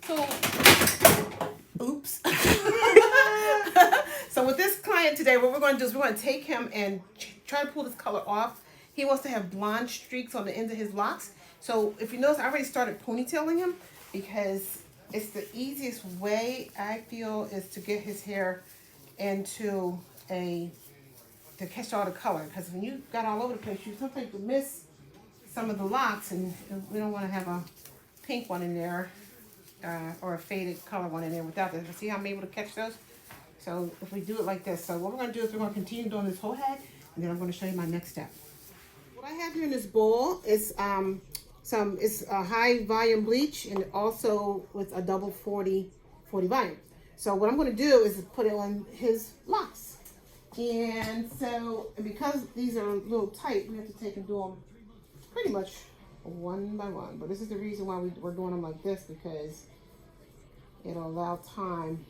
So, oops. So with this client today, what we're going to do is we're going to take him and try to pull this color off. He wants to have blonde streaks on the ends of his locks. So if you notice, I already started ponytailing him because it's the easiest way, I feel, is to get his hair into to catch all the color. Because when you got all over the place, you sometimes you miss some of the locks, and we don't want to have a pink one in there or a faded color one in there without this. See how I'm able to catch those? So if we do it like this, so what we're going to do is we're going to continue doing this whole head, and then I'm going to show you my next step. What I have here in this bowl is it's a high volume bleach, and also with a double 40 volume. So what I'm going to do is put it on his locks. And so, because these are a little tight, we have to take and do them pretty much one by one. But this is the reason why we're doing them like this, because it'll allow time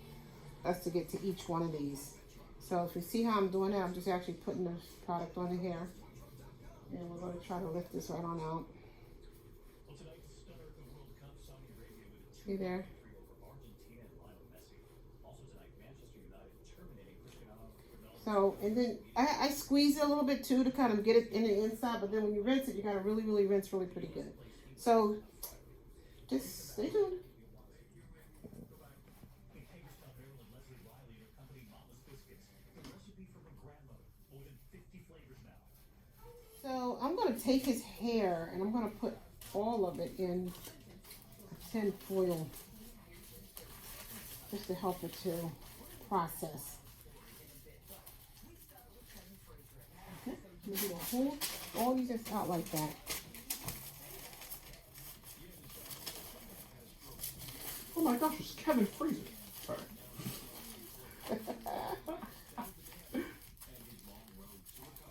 us to get to each one of these. So if you see how I'm doing that, I'm just actually putting the product on the hair. And we're going to try to lift this right on out. See there? So, and then I squeeze it a little bit too to kind of get it in the inside, but then when you rinse it, you got to really rinse really pretty good. So, just stay tuned. So, I'm going to take his hair and I'm going to put all of it in tin foil just to help it to process. Maybe the whole, all these just out like that. Oh my gosh, it's Kevin Fraser. Sorry.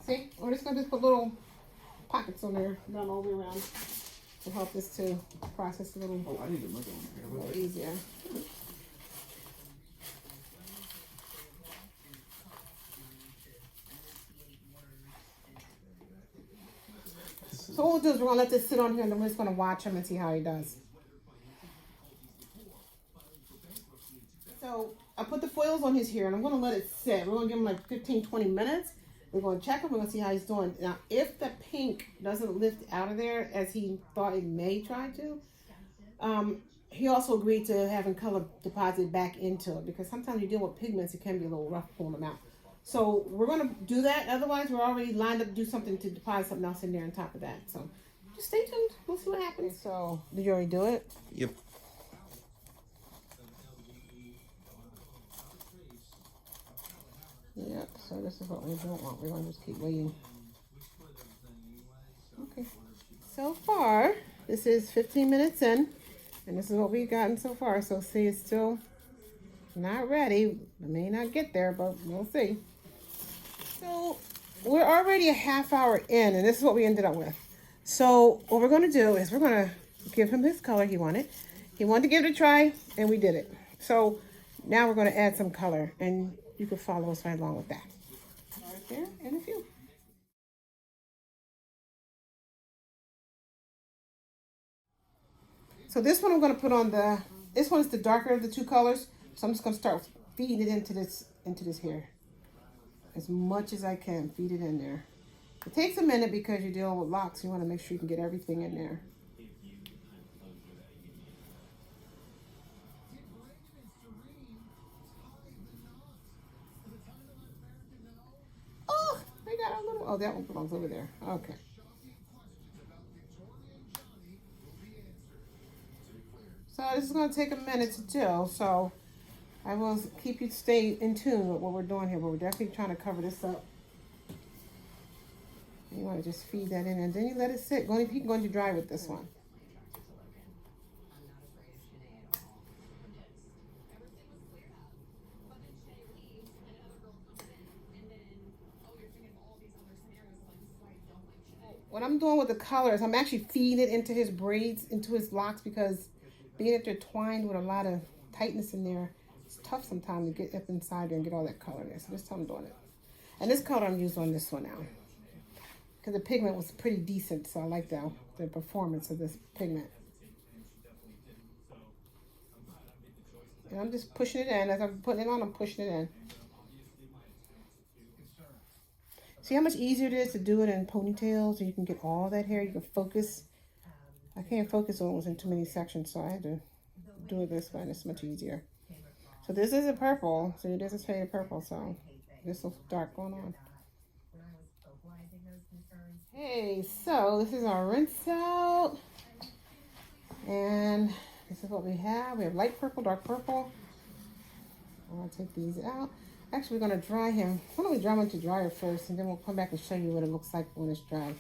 See, we're just gonna put little pockets on there, down all the way around, to help this to process a little, Oh, I need to look on here. little easier. So what we'll do is we're going to let this sit on here, and then we're just going to watch him and see how he does. So I put the foils on his hair, and I'm going to let it sit. We're going to give him like 15-20 minutes. We're going to check him. We're going to see how he's doing. Now, if the pink doesn't lift out of there as he thought it may try to, he also agreed to having color deposited back into it, because sometimes you deal with pigments, it can be a little rough pulling them out. So we're going to do that. Otherwise, we're already lined up to do something to deposit something else in there on top of that. So just stay tuned. We'll see what happens. So did you already do it? Yep. Yep. So this is what we don't want. We're going to just keep waiting. Okay. So far, this is 15 minutes in, and this is what we've gotten so far. So see, it's still not ready. It may not get there, but we'll see. So we're already a half hour in, and this is what we ended up with. So what we're going to do is we're going to give him his color he wanted. He wanted to give it a try, and we did it. So now we're going to add some color, and you can follow us right along with that. Right there, and a few. So this one I'm going to put on this one is the darker of the two colors. So I'm just going to start feeding it into this hair. As much as I can, feed it in there. It takes a minute because you're dealing with locks. You want to make sure you can get everything in there. Oh, I got a little, oh, that one belongs over there. Okay. So this is going to take a minute to do, so I will keep you stay in tune with what we're doing here, but we're definitely trying to cover this up. You want to just feed that in, and then you let it sit. You can go into dry with this one. What I'm doing with the colors, I'm actually feeding it into his braids, into his locks, because being that they're twined with a lot of tightness in there, it's tough sometimes to get up inside there and get all that color there. So this time I'm doing it. And this color I'm using on this one now, because the pigment was pretty decent, so I like the performance of this pigment. And I'm just pushing it in. As I'm putting it on, I'm pushing it in. See how much easier it is to do it in ponytails, so you can get all that hair. You can focus. I can't focus on it in too many sections, so I had to do it this way, and it's much easier. So this is a purple. So this is faded purple. So this looks dark going on. Hey, so this is our rinse out, and this is what we have. We have light purple, dark purple. I'll take these out. Actually, we're going to dry him. Why don't we dry him into dryer first, and then we'll come back and show you what it looks like when it's dry.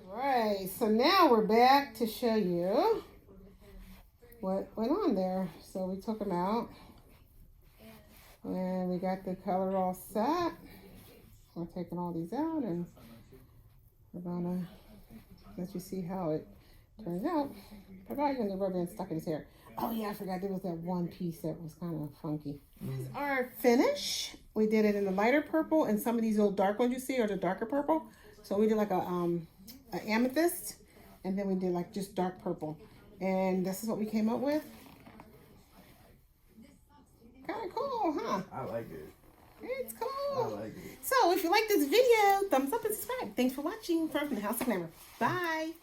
Alright, so now we're back to show you what went on there. So we took them out, and we got the color all set. We're taking all these out, and we're going to let you see how it turns out. I forgot you the rubber band stuck in his hair. Oh yeah, I forgot there was that one piece that was kind of funky. This is our finish. We did it in the lighter purple, and some of these little dark ones you see are the darker purple. So we did like a amethyst, and then we did like just dark purple. And this is what we came up with. Kind of cool, huh? I like it. It's cool. I like it. So if you like this video, thumbs up and subscribe. Thanks for watching from the House of Glamour. Bye.